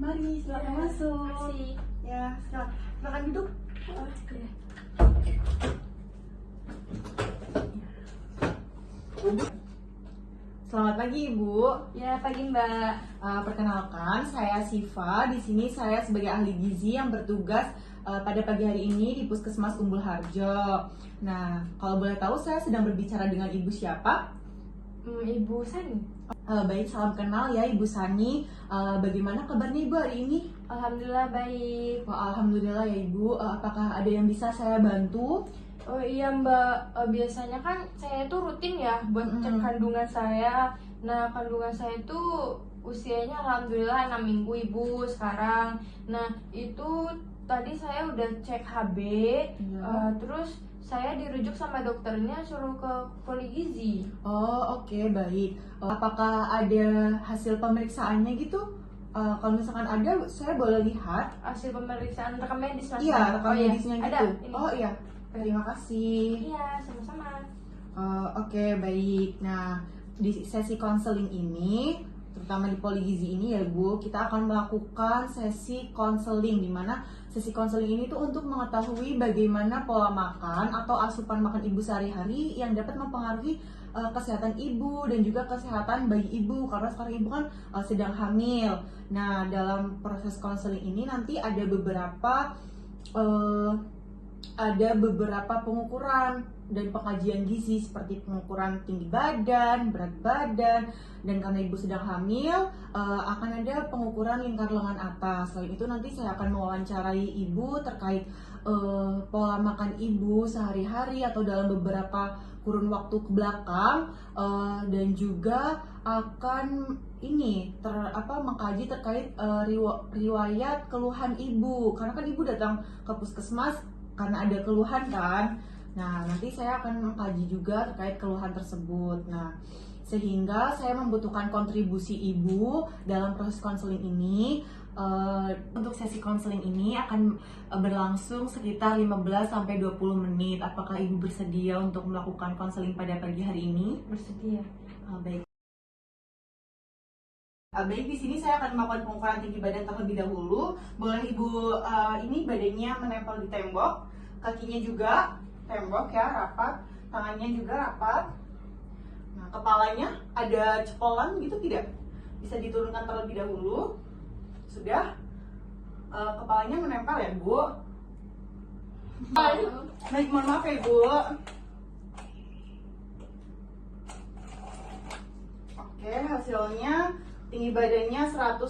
Mari, silakan masuk. Makasih. Ya, silakan duduk. Oh, iya. Selamat pagi, Ibu. Ya, pagi Mbak. Perkenalkan, saya Siva. Di sini saya sebagai ahli gizi yang bertugas pada pagi hari ini di Puskesmas Umbul Harjo. Nah, kalau boleh tahu saya sedang berbicara dengan Ibu siapa? Ibu Sani. Baik, salam kenal ya Ibu Sani. Bagaimana kabarnya Ibu hari ini? Alhamdulillah baik. Wah, alhamdulillah ya Ibu. Apakah ada yang bisa saya bantu? Oh iya Mbak, biasanya kan saya itu rutin ya buat cek kandungan saya. Nah, kandungan saya itu usianya alhamdulillah 6 minggu Ibu sekarang. Nah, itu tadi saya udah cek HB, terus saya dirujuk sama dokternya suruh ke poli gizi. Oh, oke, baik. Apakah ada hasil pemeriksaannya gitu? Kalau misalkan ada, saya boleh lihat. Hasil pemeriksaan rekam medis Mas? Iya, rekam Oh, iya. medisnya Ada, gitu. ini. Oh iya, terima kasih. Iya, sama-sama. Oke, baik. Nah, di sesi konseling ini, terutama di poli gizi ini ya Bu, kita akan melakukan sesi konseling, di mana sesi konseling ini tuh untuk mengetahui bagaimana pola makan atau asupan makan ibu sehari-hari yang dapat mempengaruhi kesehatan ibu dan juga kesehatan bayi ibu, karena sekarang ibu kan sedang hamil. Nah, dalam proses konseling ini nanti ada beberapa pengukuran dan pengajian gizi, seperti pengukuran tinggi badan, berat badan, dan karena ibu sedang hamil akan ada pengukuran lingkar lengan atas. Selain itu nanti saya akan mewawancarai ibu terkait pola makan ibu sehari-hari atau dalam beberapa kurun waktu ke belakang, dan juga akan mengkaji terkait riwayat keluhan ibu, karena kan ibu datang ke puskesmas karena ada keluhan kan. Nah, nanti saya akan mengkaji juga terkait keluhan tersebut. Nah, sehingga saya membutuhkan kontribusi ibu dalam proses konseling ini. Untuk sesi konseling ini akan berlangsung sekitar 15-20 menit. Apakah ibu bersedia untuk melakukan konseling pada pagi hari ini? Bersedia. Baik. Baik, di sini saya akan melakukan pengukuran tinggi badan terlebih dahulu. Boleh ibu ini badannya menempel di tembok, kakinya juga tembok ya, rapat, tangannya juga rapat. Nah, kepalanya ada cepolan gitu tidak? Bisa diturunkan terlebih dahulu. Sudah? Kepalanya menempel ya Bu? Baik, mohon maaf ya Bu. Oke, hasilnya tinggi badannya 155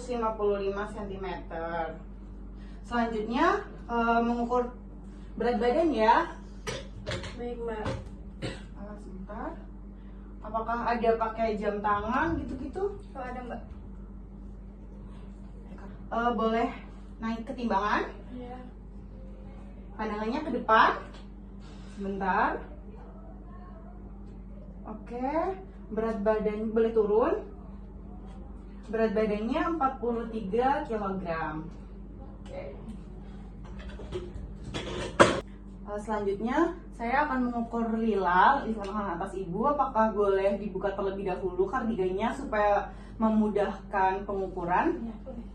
cm. Selanjutnya mengukur berat badan ya. Baik Mbak. Sebentar. Apakah ada pakai jam tangan gitu-gitu? Oh, ada Mbak. Boleh naik ke timbangan. Iya. Pandangannya ke depan. Sebentar. Oke. Berat badan boleh turun. Berat badannya 43 kg. Oke. Selanjutnya saya akan mengukur lilal lengan atas ibu. Apakah boleh dibuka terlebih dahulu kardigannya supaya memudahkan pengukuran? Ya, boleh.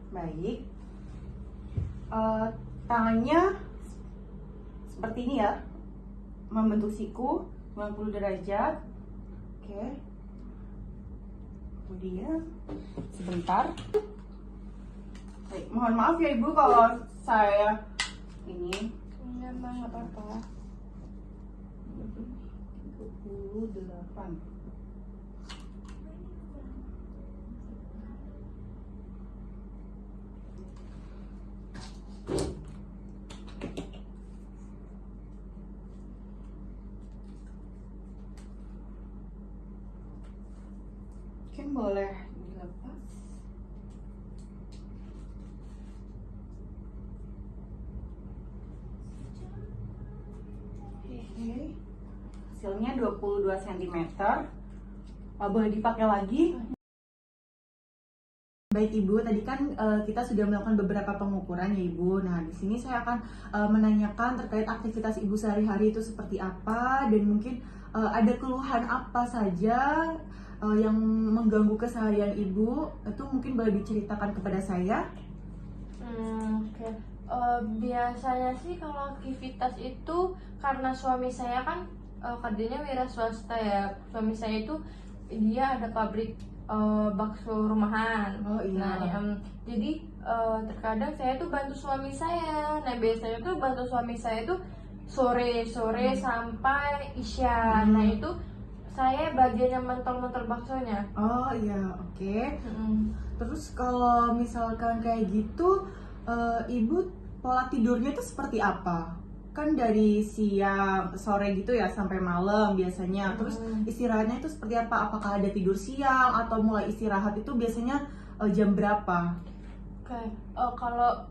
Baik. Tangannya seperti ini ya, membentuk siku 90 derajat. Oke. Kemudian sebentar. Baik, mohon maaf ya Ibu kalau saya ini. Iya Mbak, nggak apa-apa. 38. Mungkin boleh dilepas. Oke. Hasilnya 22 cm. Boleh dipakai lagi. Baik Ibu, tadi kan kita sudah melakukan beberapa pengukuran ya Ibu. Nah, di sini saya akan menanyakan terkait aktivitas Ibu sehari-hari itu seperti apa, dan mungkin ada keluhan apa saja yang mengganggu keseharian Ibu? Itu mungkin boleh diceritakan kepada saya. Oke. Biasanya sih kalau aktivitas itu karena suami saya kan kerjanya wira swasta ya. Suami saya itu dia ada pabrik bakso rumahan. Oh iya. Nah, jadi terkadang saya tuh bantu suami saya. Nah, biasanya tuh bantu suami saya tuh sore sampai isya. Nah, itu saya bagian yang mentol-mentol baksonya. Oh iya, oke. Mm-mm. Terus kalau misalkan kayak gitu, Ibu pola tidurnya itu seperti apa? Kan dari siang, sore gitu ya sampai malam biasanya. Terus istirahatnya itu seperti apa? Apakah ada tidur siang atau mulai istirahat itu biasanya jam berapa? Oke, kalau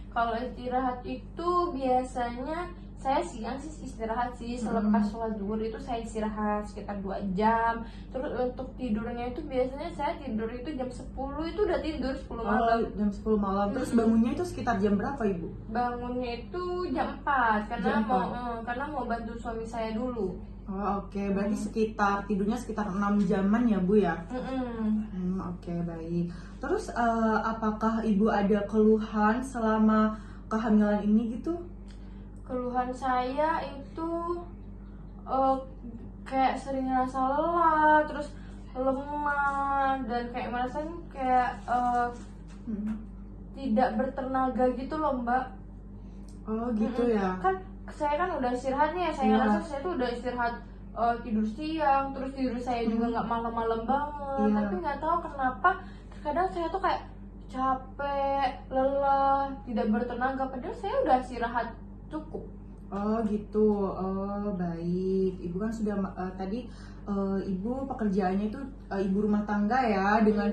kalau istirahat itu biasanya saya siang sih istirahat sih selepas sholat zuhur itu saya istirahat sekitar 2 jam. Terus untuk tidurnya itu biasanya saya tidur itu jam 10 itu udah tidur 10 malam. Jam 10 malam. Terus bangunnya itu sekitar jam berapa, Ibu? Bangunnya itu jam 4 karena Jam 4. karena mau bantu suami saya dulu. Oh, oke. Berarti tidurnya sekitar 6 jaman ya, Bu ya? Oke, baik. Terus apakah Ibu ada keluhan selama kehamilan ini gitu? Keluhan saya itu kayak sering ngerasa lelah, terus lemah dan kayak merasa kayak tidak bertenaga gitu loh, Mbak. Oh gitu ya. Kan saya kan udah istirahat nih, saya Iya. rasa saya tuh udah istirahat tidur siang, terus tidur saya juga nggak malam-malam banget. Iya. Tapi nggak tahu kenapa terkadang saya tuh kayak capek, lelah, tidak bertenaga. Padahal saya udah istirahat cukup. Oh gitu. Oh baik. Ibu kan sudah tadi Ibu pekerjaannya itu ibu rumah tangga ya, dengan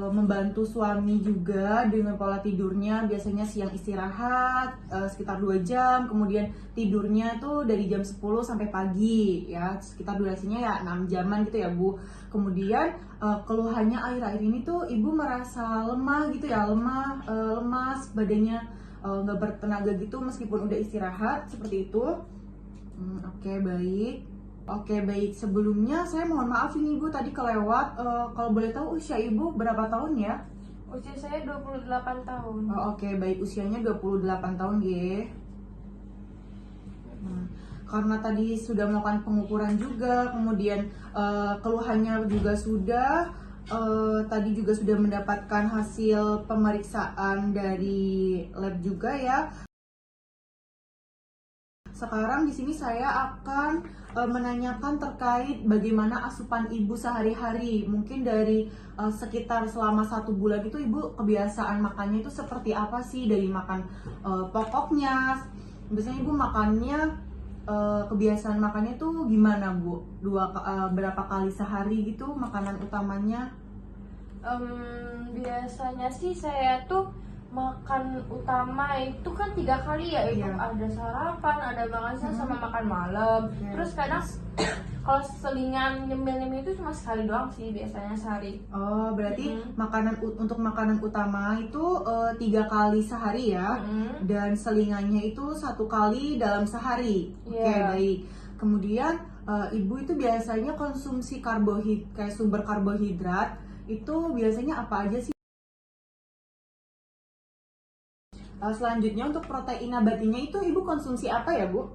membantu suami juga dengan pola tidurnya biasanya siang istirahat sekitar 2 jam, kemudian tidurnya tuh dari jam 10 sampai pagi ya, sekitar durasinya ya 6 jaman gitu ya, Bu. Kemudian keluhannya akhir-akhir ini tuh Ibu merasa lemah gitu ya, lemas, badannya nggak bertenaga gitu meskipun udah istirahat seperti itu. Oke, baik. Oke, baik. Sebelumnya saya mohon maaf ini Ibu tadi kelewat. Kalau boleh tahu usia Ibu berapa tahun ya? Usia saya 28 tahun. Oh, oke, baik. Usianya 28 tahun, G. Karena tadi sudah melakukan pengukuran juga, kemudian keluhannya juga sudah, tadi juga sudah mendapatkan hasil pemeriksaan dari lab juga ya. Sekarang di sini saya akan menanyakan terkait bagaimana asupan Ibu sehari-hari. Mungkin dari sekitar selama 1 bulan itu Ibu kebiasaan makannya itu seperti apa sih? Dari makan pokoknya, biasanya Ibu makannya kebiasaan makannya tuh gimana, Bu? Berapa kali sehari gitu makanan utamanya? Biasanya sih saya tuh makan utama itu kan 3 kali ya, itu Iya. ada sarapan, ada makan siang sama makan malam. Oke. Terus kadang kalau selingan nyemil-nyemil itu cuma sekali doang sih biasanya sehari. Oh, berarti untuk makanan utama itu 3 kali sehari ya, dan selingannya itu 1 kali dalam sehari. Oke, Iya. baik. Kemudian Ibu itu biasanya konsumsi kayak sumber karbohidrat itu biasanya apa aja sih? Selanjutnya untuk protein nabatinya itu Ibu konsumsi apa ya, Bu?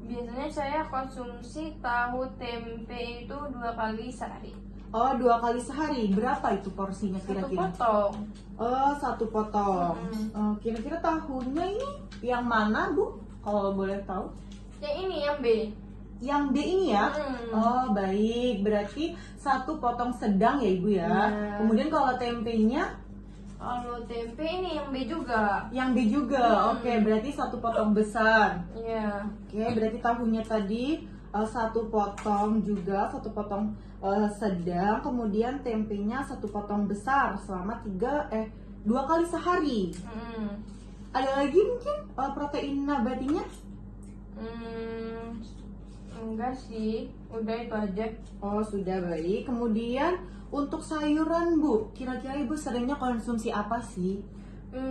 Biasanya saya konsumsi tahu tempe itu 2 kali sehari. Oh, 2 kali sehari. Berapa itu porsinya 1 kira-kira? potong. Oh, 1 potong. Kira-kira tahunya ini yang mana, Bu? Kalau boleh tahu? Yang ini yang B. Yang B ini ya? Oh, baik. Berarti 1 potong sedang ya, Ibu ya. Iya. Kemudian kalau tempenya? Kalau tempe ini yang B juga. Yang B juga. Oke, berarti 1 potong besar. Iya. Oke, berarti tahunya tadi 1 potong juga, 1 potong sedang, kemudian tempenya 1 potong besar selama 2 kali sehari. Ada lagi mungkin protein nabatinya? Enggak sih, udah itu aja. Oh, sudah, baik. Kemudian untuk sayuran, Bu, kira-kira Ibu seringnya konsumsi apa sih?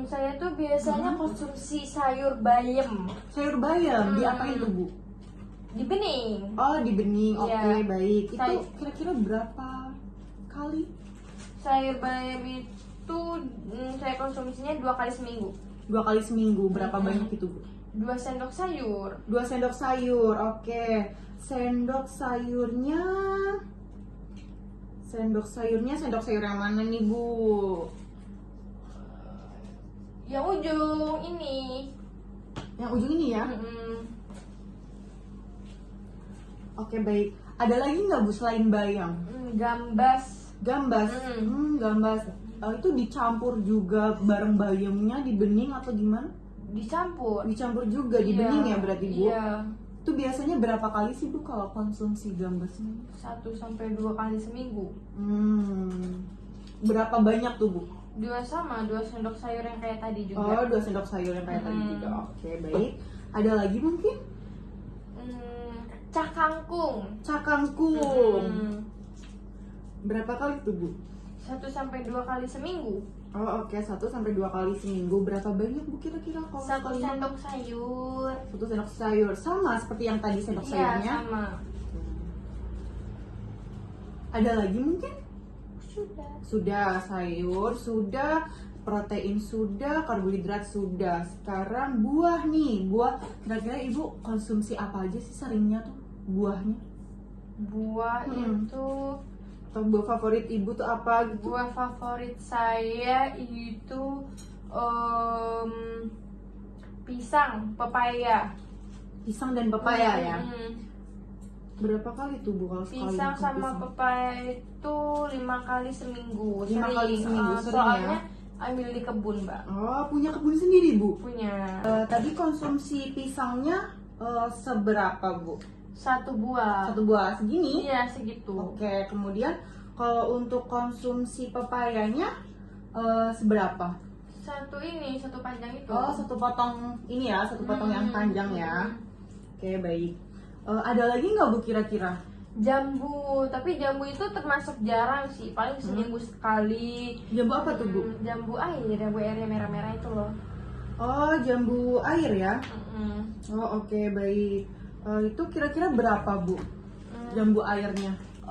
Saya tuh biasanya konsumsi sayur bayam. Sayur bayam, diapain tuh, Bu? Di bening. Oh, di bening. Oke, Iya. baik. Itu Saya- kira-kira berapa kali? Sayur bayam itu saya konsumsinya 2 kali seminggu. 2 kali seminggu. Berapa Mm-mm. banyak itu, Bu? 2 sendok sayur. 2 sendok sayur. Oke. Sendok sayurnya sendok sayur yang mana nih, Bu? Yang ujung ini. Yang ujung ini ya? Mm-mm. Oke, baik. Ada lagi nggak, Bu, selain bayam? Gambas. Gambas. Gambas. Itu dicampur juga bareng bayamnya di bening atau gimana? Dicampur. Dicampur juga di Iya, bening ya berarti, Bu? Iya. Itu biasanya berapa kali sih, Bu, kalau konsumsi gambasnya? 1-2 kali seminggu. Berapa banyak tuh, Bu? 2 sendok sayur yang kayak tadi Oh, juga. 2 sendok sayur yang kayak tadi Mm. juga. Oke, baik. Ada lagi mungkin? Cah kangkung. Cakangkung. Mm. Berapa kali tuh, Bu? 1-2 kali seminggu. Oh, oke. 1-2 kali seminggu. Berapa banyak, Bu, kira-kira kalau 1 sekali makan? sendok sayur. 1 sendok sayur. Sama seperti yang tadi sendok Iya, sayurnya. sama. Ada lagi mungkin? Sudah. Sudah sayur, sudah protein, sudah karbohidrat, sudah. Sekarang buah nih. Buah, kira-kira Ibu konsumsi apa aja sih seringnya tuh buahnya? Buah itu Atau buah favorit Ibu tuh apa gitu? buah favorit saya itu pisang, pepaya. Pisang dan pepaya ya. Mm. Berapa kali tuh, Bu, kalau sekali Pisang makan sama pisang? pepaya itu 5 kali seminggu. 5 kali seminggu, sering soalnya ya? ambil di kebun, Mbak. Oh, punya kebun sendiri, Bu? Punya Tadi konsumsi pisangnya seberapa, Bu? 1 buah. 1 buah segini? Iya, segitu. Oke, kemudian kalau untuk konsumsi pepayanya seberapa? Satu panjang itu. Oh, 1 potong ini ya, 1 potong yang panjang ya. Oke, baik. Ada lagi nggak, Bu, kira-kira? Jambu, tapi jambu itu termasuk jarang sih, paling seminggu sekali. Jambu apa tuh, Bu? Jambu air yang merah-merah itu loh. Oh, jambu air ya? Mm-mm. Oh, oke, baik. Itu kira-kira berapa, Bu? Jambu airnya? 1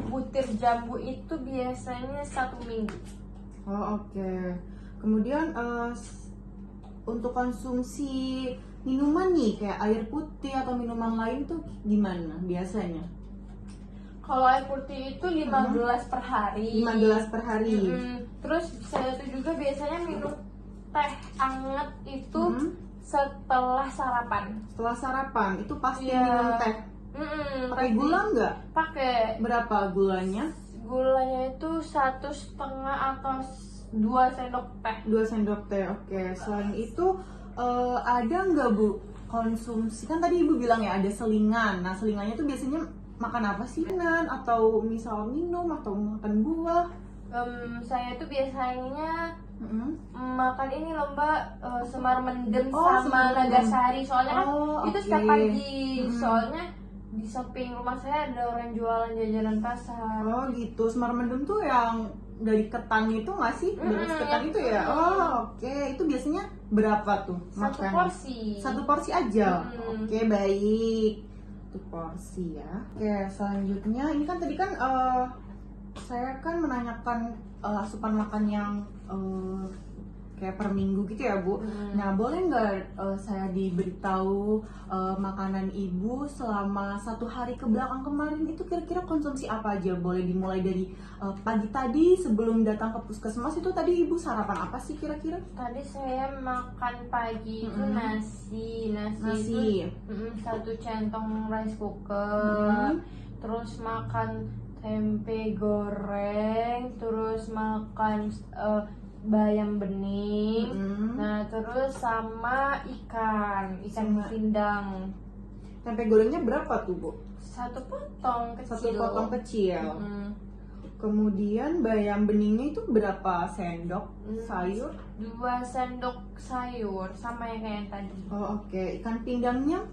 butir jambu itu biasanya 1 minggu. Oh, oke. Kemudian untuk konsumsi minuman nih kayak air putih atau minuman lain tuh gimana biasanya? Kalau air putih itu 5 gelas per hari. 5 gelas per hari. Terus saya tuh juga biasanya minum teh anget itu setelah sarapan. Setelah sarapan itu pasti Iya. minum teh. Pakai gula nggak? Pakai. Berapa gulanya? Gulanya itu 1,5 atau 2 sendok teh. 2 sendok teh. Oke. Selain itu ada nggak, Bu, konsumsi? Kan tadi Ibu bilang ya ada selingan. Nah, selingannya tuh biasanya makan apa sih? Atau misal minum atau makan buah? Saya tuh biasanya makan ini loh, Mbak, semar mendem Oh, sama semar mendem. nagasari. Soalnya kan itu oke. setiap pagi. Soalnya di samping rumah saya ada orang jualan jajanan pasar. Oh gitu, semar mendem tuh yang dari ketan itu nggak sih? Beras ketan itu ya? Oh oke, itu biasanya berapa tuh 1 makannya? porsi. 1 porsi aja? Mm-mm. Oke, baik. 1 porsi ya. Oke, selanjutnya ini kan tadi kan saya kan menanyakan asupan makan yang kayak per minggu gitu ya, Bu. Nah, boleh nggak saya diberitahu makanan Ibu selama 1 hari ke belakang kemarin itu kira-kira konsumsi apa aja? Boleh dimulai dari pagi tadi sebelum datang ke puskesmas itu tadi Ibu sarapan apa sih kira-kira? Tadi saya makan pagi itu nasi Nasi. itu 1 centong rice cooker. Terus makan tempe goreng, terus makan bayam bening. Nah, terus sama ikan Sama- pindang. Tempe gorengnya berapa tuh, Bu? 1 potong 1 kecil. potong kecil. Mm. Kemudian bayam beningnya itu berapa sendok sayur? 2 sendok sayur sama yang kayak yang tadi. Oh, oke. Ikan pindangnya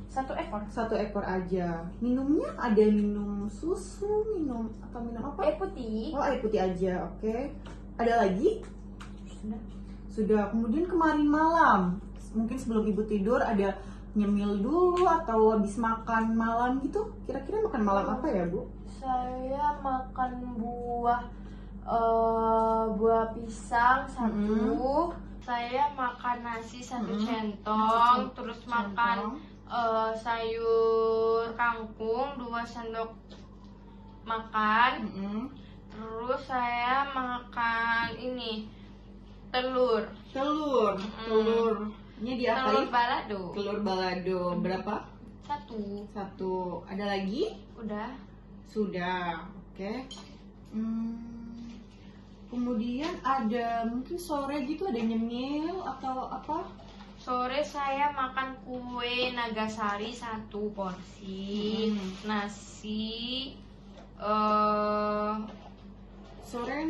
1 ekor. 1 ekor aja. Minumnya ada minum susu, minum apa? Air putih. Oh, air putih aja. Oke. Ada lagi? Sudah. Sudah. Kemudian kemarin malam, mungkin sebelum Ibu tidur ada nyemil dulu atau habis makan malam gitu? Kira-kira makan malam apa ya, Bu? Saya makan buah pisang satu. Saya makan nasi satu centong, terus makan sayur kangkung 2 sendok makan. Terus saya makan ini telur. Telurnya diapain? Telur balado berapa? Satu. Ada lagi? Sudah. Oke. Kemudian ada mungkin sore gitu ada nyemil atau apa? Sore saya makan kue Nagasari 1 porsi, nasi. Sore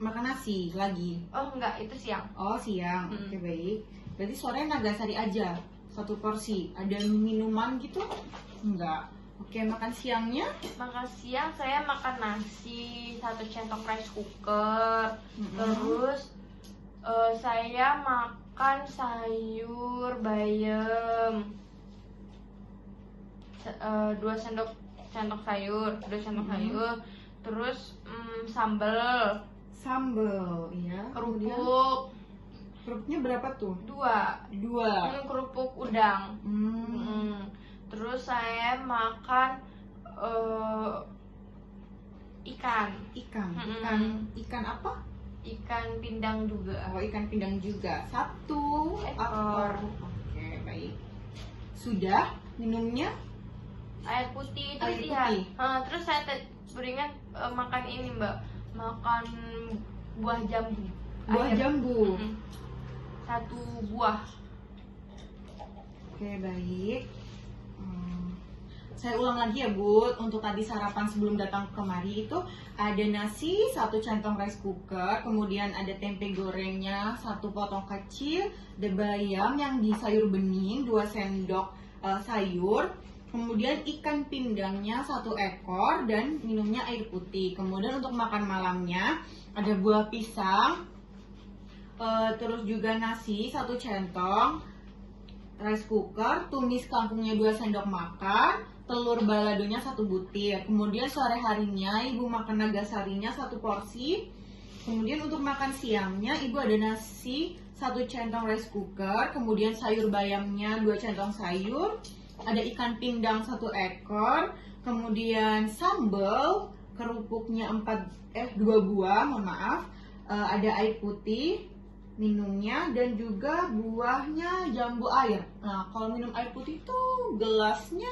makan nasi lagi. Oh enggak, itu siang. Oh siang. Oke, baik. Berarti sore Nagasari aja 1 porsi. Ada minuman gitu? Enggak. Oke, makan siangnya? Makan siang saya makan nasi 1 centong rice cooker. Terus saya makan sayur bayam 2 centong sayur. Terus sambal, iya. kerupuknya berapa tuh? 2. Kerupuk udang. Terus saya makan ikan apa? Ikan pindang juga. Oh, ikan pindang juga 1 ekor. Oke, baik. Sudah minumnya? Air putih. Terus saya beringat makan ini, Mbak. Makan buah jambu. Jambu. 1 buah. Oke, baik. Saya ulang lagi ya, Bu. Untuk tadi sarapan sebelum datang kemari itu ada nasi 1 centong rice cooker, kemudian ada tempe gorengnya 1 potong kecil, ada bayam yang di sayur bening 2 sendok sayur, kemudian ikan pindangnya 1 ekor dan minumnya air putih. Kemudian untuk makan malamnya ada buah pisang, terus juga nasi 1 centong, rice cooker, tumis kangkungnya 2 sendok makan, telur baladonya 1 butir. Kemudian sore harinya Ibu makan Nagasarinya 1 porsi. Kemudian untuk makan siangnya Ibu ada nasi 1 centong rice cooker, kemudian sayur bayamnya 2 centong sayur, ada ikan pindang 1 ekor, kemudian sambal, kerupuknya 2 buah, mohon maaf, ada air putih minumnya dan juga buahnya jambu air. Nah, kalau minum air putih itu gelasnya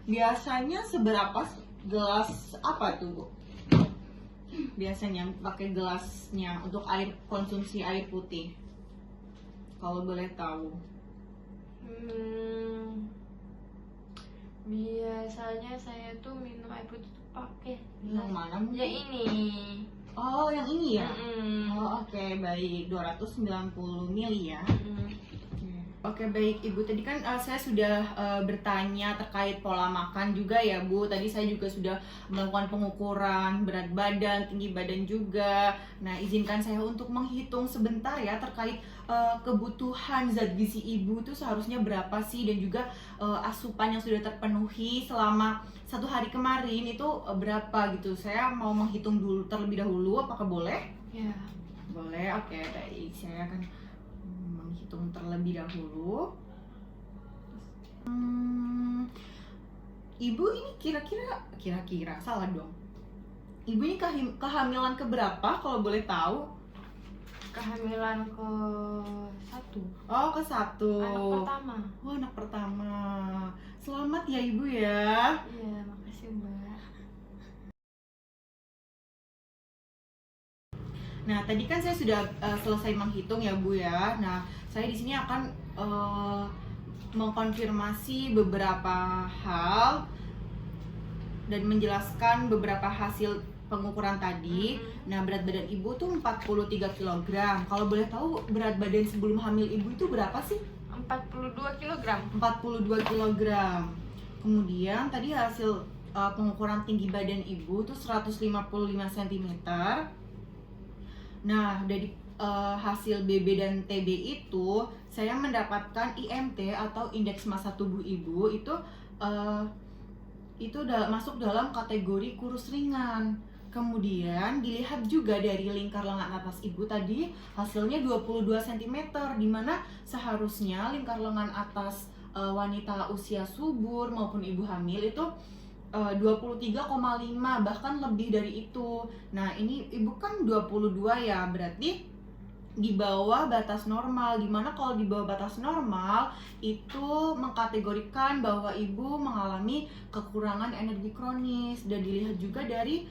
biasanya seberapa gelas apa tuh, Bu? Biasanya pakai gelasnya untuk konsumsi air putih. Kalau boleh tahu. Biasanya saya tuh minum air putih tuh pakai yang mana? Ya ini. Oh, yang ini ya? Oh, oke, baik. 290 ml ya. Oke, baik Ibu. Tadi kan saya sudah bertanya terkait pola makan juga ya, Bu. Tadi saya juga sudah melakukan pengukuran berat badan, tinggi badan juga. Nah, izinkan saya untuk menghitung sebentar ya terkait kebutuhan zat gizi Ibu itu seharusnya berapa sih, dan juga asupan yang sudah terpenuhi selama 1 hari kemarin itu berapa gitu. Saya mau menghitung dulu terlebih dahulu, apakah boleh? Ya. Boleh, oke, baik. Saya akan menghitung terlebih dahulu. Ibu ini kira-kira salah dong. Ibu ini kehamilan keberapa kalau boleh tahu? Kehamilan ke-1. Oh, ke-1. Anak pertama. Oh, anak pertama. Selamat ya Ibu ya. Iya, makasih Mbak. Nah, tadi kan saya sudah selesai menghitung ya Bu ya. Nah, saya di sini akan mengkonfirmasi beberapa hal dan menjelaskan beberapa hasil pengukuran tadi. Nah, berat badan Ibu tuh 43 kg. Kalau boleh tahu berat badan sebelum hamil Ibu itu berapa sih? 42 kg. 42 kg. Kemudian tadi hasil pengukuran tinggi badan Ibu tuh 155 cm. Nah, hasil BB dan TB itu saya mendapatkan IMT atau indeks massa tubuh ibu itu masuk dalam kategori kurus ringan. Kemudian dilihat juga dari lingkar lengan atas ibu tadi hasilnya 22 cm, dimana seharusnya lingkar lengan atas wanita usia subur maupun ibu hamil itu 23,5 bahkan lebih dari itu. Nah ini ibu kan 22 ya, berarti di bawah batas normal, dimana kalau di bawah batas normal itu mengkategorikan bahwa ibu mengalami kekurangan energi kronis. Dan dilihat juga dari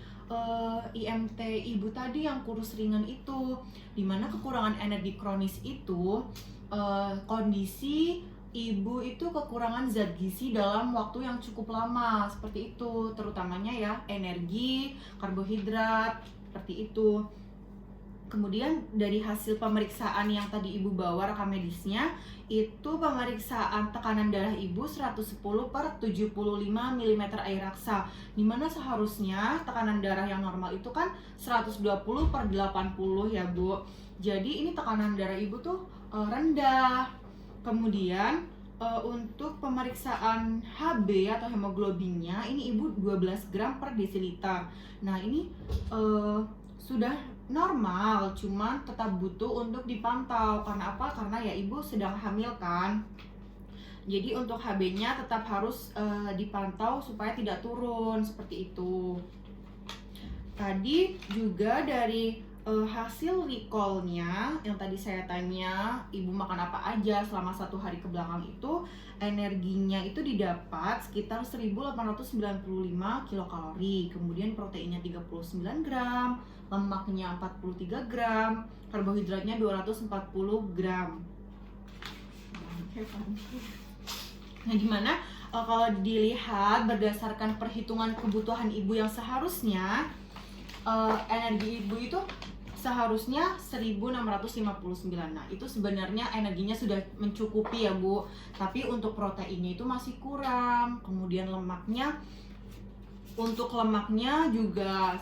IMT ibu tadi yang kurus ringan itu, dimana kekurangan energi kronis itu kondisi ibu itu kekurangan zat gizi dalam waktu yang cukup lama, seperti itu, terutamanya ya energi, karbohidrat, seperti itu. Kemudian dari hasil pemeriksaan yang tadi ibu bawa rekam medisnya, itu pemeriksaan tekanan darah ibu 110 per 75 mm air raksa, dimana seharusnya tekanan darah yang normal itu kan 120 per 80 ya Bu. Jadi ini tekanan darah ibu tuh rendah. Kemudian untuk pemeriksaan HB atau hemoglobinnya ini ibu 12 gram per desiliter. Nah ini sudah normal, cuman tetap butuh untuk dipantau. Karena apa? Karena ya ibu sedang hamil kan. Jadi untuk HB-nya tetap harus dipantau supaya tidak turun, seperti itu. Tadi juga dari hasil recall-nya yang tadi saya tanya ibu makan apa aja selama 1 hari ke belakang itu, energinya itu didapat sekitar 1895 kilokalori, kemudian proteinnya 39 gram, lemaknya 43 gram, karbohidratnya 240 gram. Nah gimana kalau dilihat berdasarkan perhitungan kebutuhan ibu yang seharusnya energi ibu itu seharusnya 1659. Nah itu sebenarnya energinya sudah mencukupi ya Bu, tapi untuk proteinnya itu masih kurang. Kemudian untuk lemaknya juga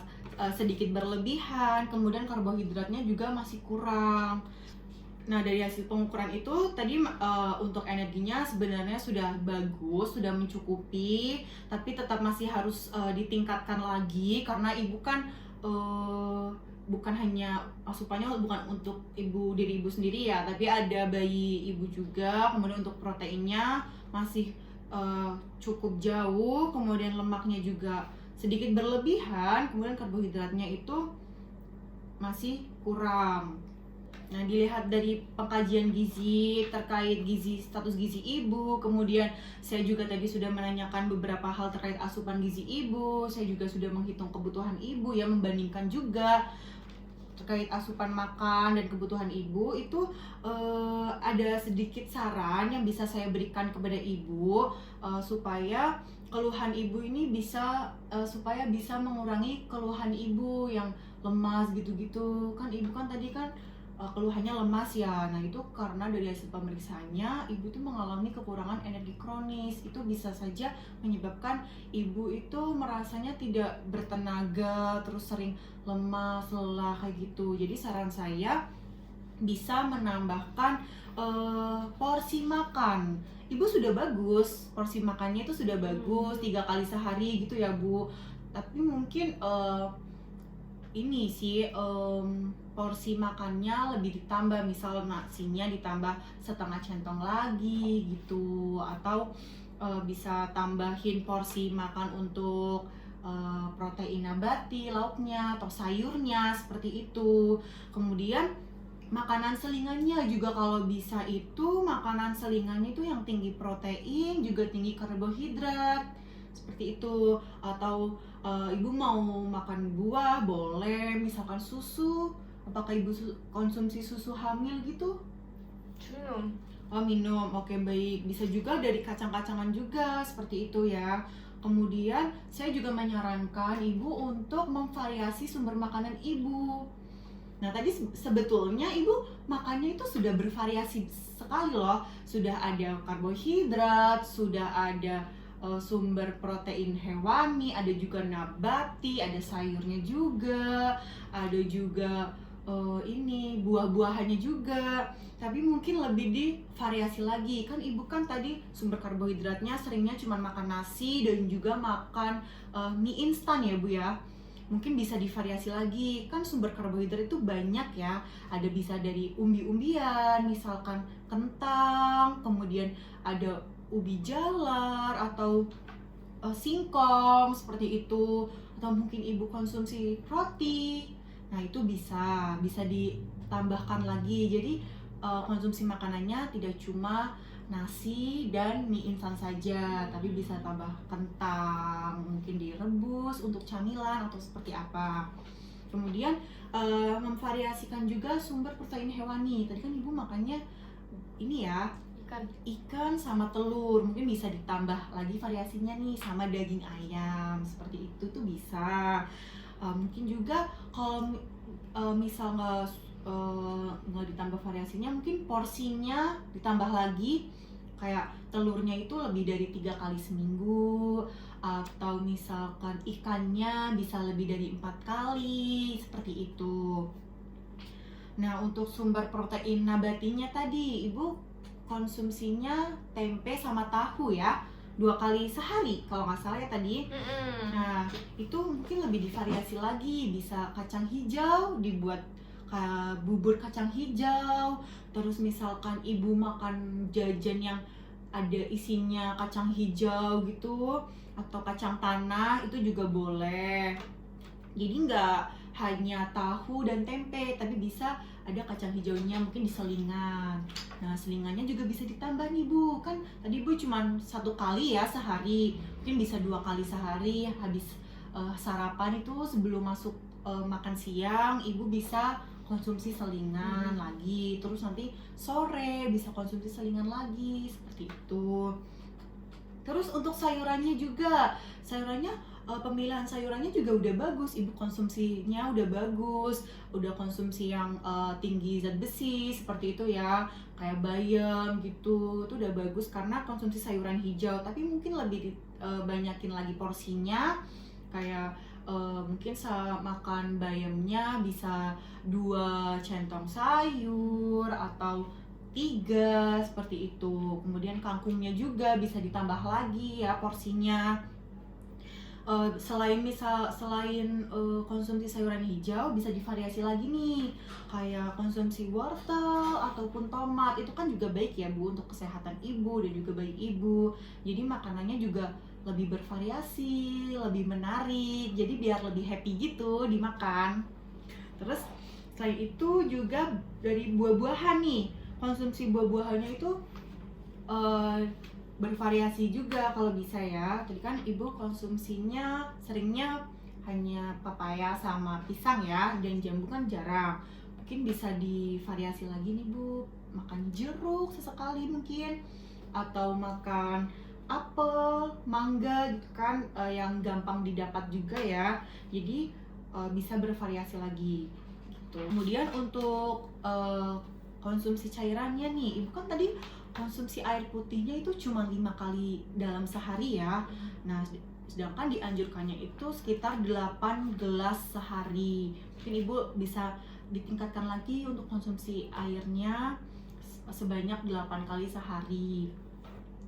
sedikit berlebihan, kemudian karbohidratnya juga masih kurang. Nah dari hasil pengukuran itu tadi untuk energinya sebenarnya sudah bagus, sudah mencukupi, tapi tetap masih harus ditingkatkan lagi karena ibu kan bukan hanya asupannya bukan untuk diri ibu sendiri ya, tapi ada bayi ibu juga. Kemudian untuk proteinnya masih cukup jauh, kemudian lemaknya juga sedikit berlebihan, kemudian karbohidratnya itu masih kurang. Nah dilihat dari pengkajian gizi terkait status gizi ibu, kemudian saya juga tadi sudah menanyakan beberapa hal terkait asupan gizi ibu, saya juga sudah menghitung kebutuhan ibu ya, membandingkan juga terkait asupan makan dan kebutuhan ibu itu ada sedikit saran yang bisa saya berikan kepada ibu supaya keluhan ibu ini supaya bisa mengurangi keluhan ibu yang lemas gitu-gitu. Kan ibu kan tadi kan keluhannya lemas ya. Nah itu karena dari hasil pemeriksaannya ibu itu mengalami kekurangan energi kronis. Itu bisa saja menyebabkan ibu itu merasanya tidak bertenaga, terus sering lemas, lelah kayak gitu. Jadi saran saya bisa menambahkan porsi makan. Ibu sudah bagus, porsi makannya itu sudah bagus 3 kali sehari gitu ya Bu. Tapi mungkin ini sih porsi makannya lebih ditambah, misal nasinya ditambah setengah centong lagi gitu, atau bisa tambahin porsi makan untuk protein nabati, lauknya atau sayurnya seperti itu. Kemudian makanan selingannya juga kalau bisa itu makanan selingannya itu yang tinggi protein juga tinggi karbohidrat seperti itu. Atau ibu mau makan buah boleh, misalkan susu, apakah ibu konsumsi susu hamil gitu? Minum. Oh minum, oke baik. Bisa juga dari kacang-kacangan juga seperti itu ya. Kemudian saya juga menyarankan ibu untuk memvariasi sumber makanan ibu. Nah tadi sebetulnya ibu makannya itu sudah bervariasi sekali loh. Sudah ada karbohidrat, sudah ada sumber protein hewani, ada juga nabati, ada sayurnya juga, ada juga ini buah-buahannya juga, tapi mungkin lebih divariasi lagi. Kan ibu kan tadi sumber karbohidratnya seringnya cuma makan nasi dan juga makan mie instan ya bu ya. Mungkin bisa divariasi lagi, kan sumber karbohidrat itu banyak ya. Ada bisa dari umbi-umbian, misalkan kentang, kemudian ada ubi jalar atau singkong seperti itu, atau mungkin ibu konsumsi roti. Nah itu bisa ditambahkan lagi. Jadi konsumsi makanannya tidak cuma nasi dan mie instan saja, tapi bisa tambah kentang, mungkin direbus untuk camilan atau seperti apa. Kemudian memvariasikan juga sumber protein hewani. Tadi kan ibu makannya ini ya, ikan sama telur, mungkin bisa ditambah lagi variasinya nih sama daging ayam, seperti itu tuh bisa. Mungkin juga kalau misal nggak ditambah variasinya, mungkin porsinya ditambah lagi, kayak telurnya itu lebih dari 3 kali seminggu, atau misalkan ikannya bisa lebih dari 4 kali, seperti itu. Nah untuk sumber protein nabatinya tadi ibu konsumsinya tempe sama tahu ya, 2 kali sehari kalau nggak salah ya tadi. Nah itu mungkin lebih divariasi lagi, bisa kacang hijau dibuat kayak bubur kacang hijau. Terus misalkan ibu makan jajan yang ada isinya kacang hijau gitu, atau kacang tanah, itu juga boleh. Jadi nggak hanya tahu dan tempe, tapi bisa ada kacang hijaunya mungkin di selingan. Nah selingannya juga bisa ditambah nih bu, kan tadi bu cuma 1 kali ya sehari, mungkin bisa 2 kali sehari. Habis sarapan itu sebelum masuk makan siang, ibu bisa konsumsi selingan lagi, terus nanti sore bisa konsumsi selingan lagi, seperti itu. Terus untuk sayurannya juga, pemilihan sayurannya juga udah bagus, ibu konsumsinya udah bagus, udah konsumsi yang tinggi zat besi seperti itu ya, kayak bayam gitu, itu udah bagus karena konsumsi sayuran hijau. Tapi mungkin lebih banyakin lagi porsinya, kayak mungkin makan bayamnya bisa 2 centong sayur atau 3, seperti itu. Kemudian kangkungnya juga bisa ditambah lagi ya porsinya. Selain konsumsi sayuran hijau, bisa divariasi lagi nih, kayak konsumsi wortel ataupun tomat. Itu kan juga baik ya bu untuk kesehatan ibu dan juga bayi ibu. Jadi makanannya juga lebih bervariasi, lebih menarik, jadi biar lebih happy gitu dimakan. Terus selain itu juga dari buah-buahan nih, konsumsi buah-buahannya itu bervariasi juga kalau bisa ya. Tadi kan ibu konsumsinya seringnya hanya papaya sama pisang ya, dan jambu kan jarang. Mungkin bisa divariasi lagi nih bu, makan jeruk sesekali mungkin, atau makan apel, mangga gitu kan, yang gampang didapat juga ya. Jadi bisa bervariasi lagi gitu. Kemudian untuk konsumsi cairannya nih, ibu kan tadi konsumsi air putihnya itu cuma 5 kali dalam sehari ya. Nah sedangkan dianjurkannya itu sekitar 8 gelas sehari. Mungkin ibu bisa ditingkatkan lagi untuk konsumsi airnya sebanyak 8 kali sehari.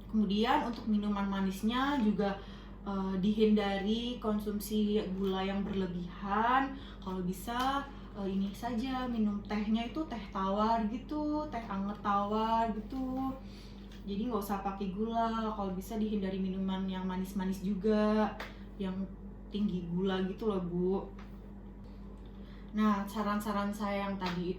Kemudian untuk minuman manisnya juga dihindari konsumsi gula yang berlebihan. Kalau bisa ini saja, minum tehnya itu teh tawar gitu, teh anget tawar gitu. Jadi nggak usah pakai gula. Kalau bisa dihindari minuman yang manis-manis juga, yang tinggi gula gitu loh bu. Nah saran-saran saya yang tadi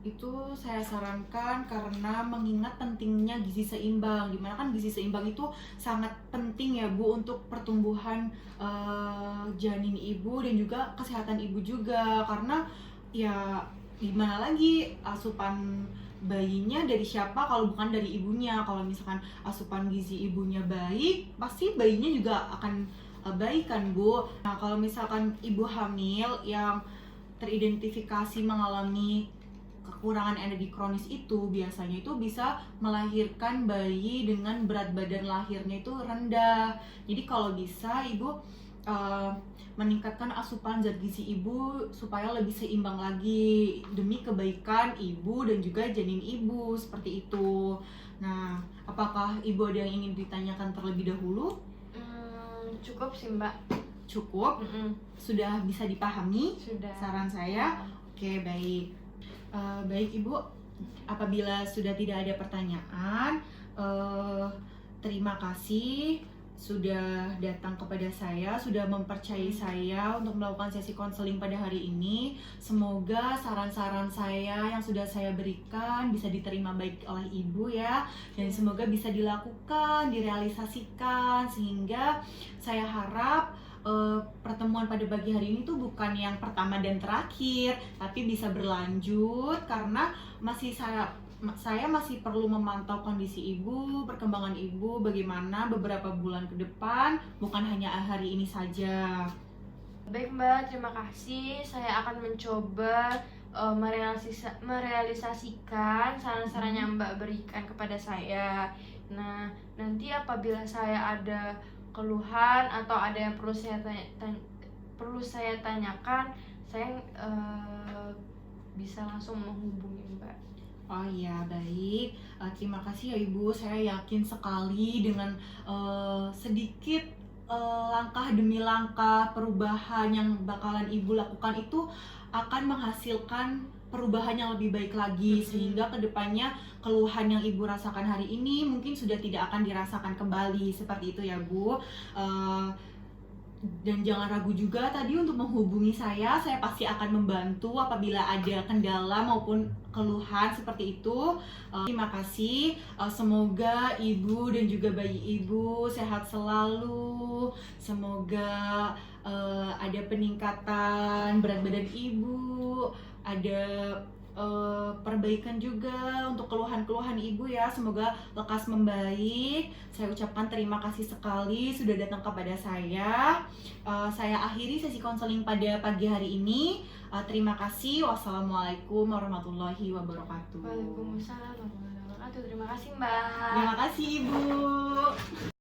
itu saya sarankan karena mengingat pentingnya gizi seimbang, dimana kan gizi seimbang itu sangat penting ya bu untuk pertumbuhan janin ibu dan juga kesehatan ibu juga. Karena ya gimana lagi, asupan bayinya dari siapa kalau bukan dari ibunya. Kalau misalkan asupan gizi ibunya baik, pasti bayinya juga akan baik kan bu. Nah kalau misalkan ibu hamil yang teridentifikasi mengalami kekurangan energi kronis itu, biasanya itu bisa melahirkan bayi dengan berat badan lahirnya itu rendah. Jadi kalau bisa ibu eh, meningkatkan asupan zat gizi ibu supaya lebih seimbang lagi demi kebaikan ibu dan juga janin ibu, seperti itu. Nah, apakah ibu ada yang ingin ditanyakan terlebih dahulu? Cukup sih Mbak. Cukup? Sudah bisa dipahami Sudah. saran saya? Oke, baik. Baik Ibu, apabila sudah tidak ada pertanyaan, terima kasih sudah datang kepada saya, sudah mempercayai saya untuk melakukan sesi konseling pada hari ini. Semoga saran-saran saya yang sudah saya berikan bisa diterima baik oleh Ibu ya, dan semoga bisa dilakukan, direalisasikan, sehingga saya harap pertemuan pada pagi hari ini tuh bukan yang pertama dan terakhir, tapi bisa berlanjut karena saya masih perlu memantau kondisi ibu, perkembangan ibu, bagaimana beberapa bulan ke depan, bukan hanya hari ini saja. Baik Mbak, terima kasih. Saya akan mencoba merealisasikan saran-saran yang Mbak berikan kepada saya. Nah, nanti apabila saya ada keluhan atau ada yang perlu saya tanyakan, saya bisa langsung menghubungi Mbak. Oh iya, baik. Terima kasih ya Ibu. Saya yakin sekali dengan sedikit langkah demi langkah perubahan yang bakalan Ibu lakukan itu akan menghasilkan perubahan yang lebih baik lagi, sehingga kedepannya keluhan yang Ibu rasakan hari ini mungkin sudah tidak akan dirasakan kembali, seperti itu ya Bu. Dan jangan ragu juga tadi untuk menghubungi saya pasti akan membantu apabila ada kendala maupun keluhan seperti itu. Terima kasih, semoga ibu dan juga bayi ibu sehat selalu, semoga ada peningkatan berat badan ibu, ada perbaikan juga untuk keluhan-keluhan ibu ya, semoga lekas membaik. Saya ucapkan terima kasih sekali sudah datang kepada saya. Saya akhiri sesi konseling pada pagi hari ini. Terima kasih. Wassalamualaikum warahmatullahi wabarakatuh. Waalaikumsalam warahmatullahi wabarakatuh. Terima kasih Mbak. Terima kasih Ibu.